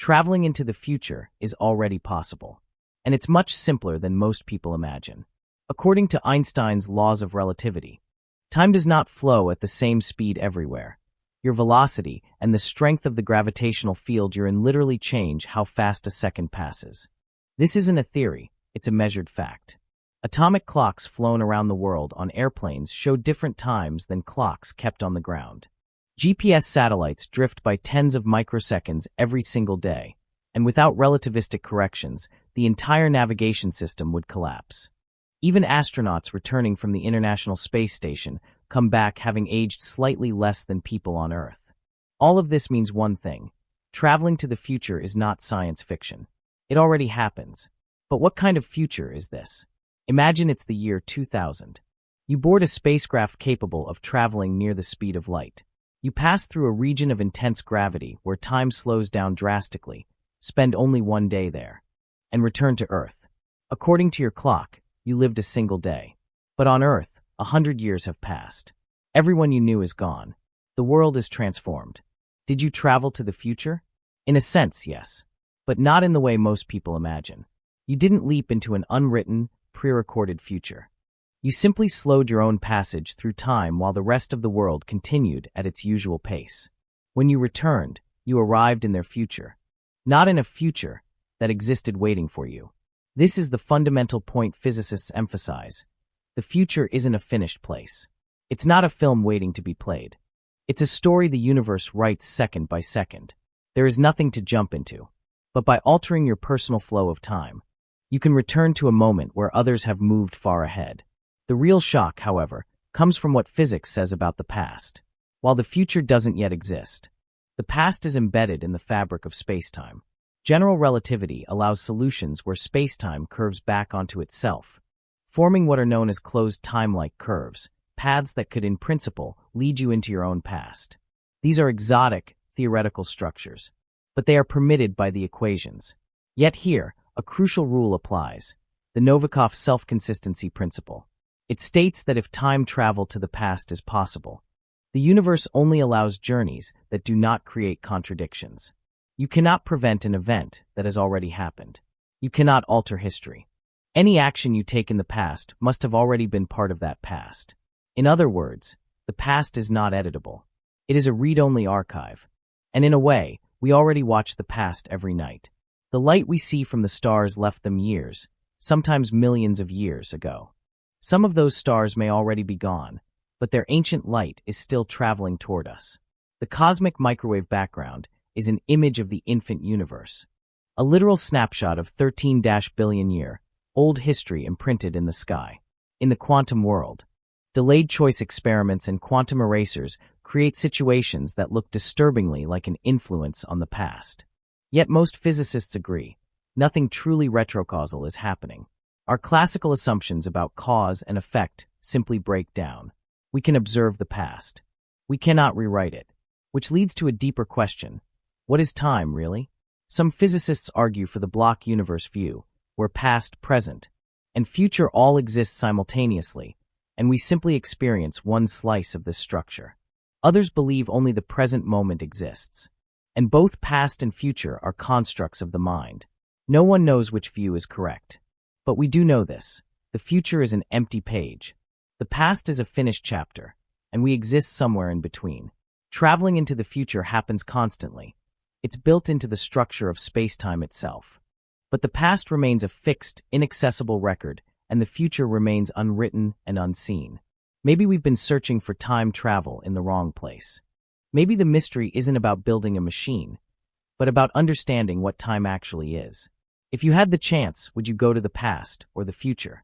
Traveling into the future is already possible, and it's much simpler than most people imagine. According to Einstein's laws of relativity, time does not flow at the same speed everywhere. Your velocity and the strength of the gravitational field you're in literally change how fast a second passes. This isn't a theory, it's a measured fact. Atomic clocks flown around the world on airplanes show different times than clocks kept on the ground. GPS satellites drift by tens of microseconds every single day, and without relativistic corrections, the entire navigation system would collapse. Even astronauts returning from the International Space Station come back having aged slightly less than people on Earth. All of this means one thing: traveling to the future is not science fiction. It already happens. But what kind of future is this? Imagine it's the year 2000. You board a spacecraft capable of traveling near the speed of light. You pass through a region of intense gravity where time slows down drastically, spend only one day there, and return to Earth. According to your clock, you lived a single day. But on Earth, 100 years have passed. Everyone you knew is gone. The world is transformed. Did you travel to the future? In a sense, yes. But not in the way most people imagine. You didn't leap into an unwritten, pre-recorded future. You simply slowed your own passage through time while the rest of the world continued at its usual pace. When you returned, you arrived in their future. Not in a future that existed waiting for you. This is the fundamental point physicists emphasize. The future isn't a finished place. It's not a film waiting to be played. It's a story the universe writes second by second. There is nothing to jump into. But by altering your personal flow of time, you can return to a moment where others have moved far ahead. The real shock, however, comes from what physics says about the past. While the future doesn't yet exist, the past is embedded in the fabric of spacetime. General relativity allows solutions where spacetime curves back onto itself, forming what are known as closed time-like curves, paths that could, in principle, lead you into your own past. These are exotic, theoretical structures, but they are permitted by the equations. Yet here, a crucial rule applies: the Novikov self-consistency principle. It states that if time travel to the past is possible, the universe only allows journeys that do not create contradictions. You cannot prevent an event that has already happened. You cannot alter history. Any action you take in the past must have already been part of that past. In other words, the past is not editable. It is a read-only archive. And in a way, we already watch the past every night. The light we see from the stars left them years, sometimes millions of years ago. Some of those stars may already be gone, but their ancient light is still traveling toward us. The cosmic microwave background is an image of the infant universe, a literal snapshot of 13-billion-year-old history imprinted in the sky. In the quantum world, delayed choice experiments and quantum erasers create situations that look disturbingly like an influence on the past. Yet most physicists agree, nothing truly retrocausal is happening. Our classical assumptions about cause and effect simply break down. We can observe the past. We cannot rewrite it. Which leads to a deeper question. What is time, really? Some physicists argue for the block universe view, where past, present, and future all exist simultaneously, and we simply experience one slice of this structure. Others believe only the present moment exists, and both past and future are constructs of the mind. No one knows which view is correct. But we do know this: the future is an empty page. The past is a finished chapter, and we exist somewhere in between. Traveling into the future happens constantly. It's built into the structure of space-time itself. But the past remains a fixed, inaccessible record, and the future remains unwritten and unseen. Maybe we've been searching for time travel in the wrong place. Maybe the mystery isn't about building a machine, but about understanding what time actually is. If you had the chance, would you go to the past or the future?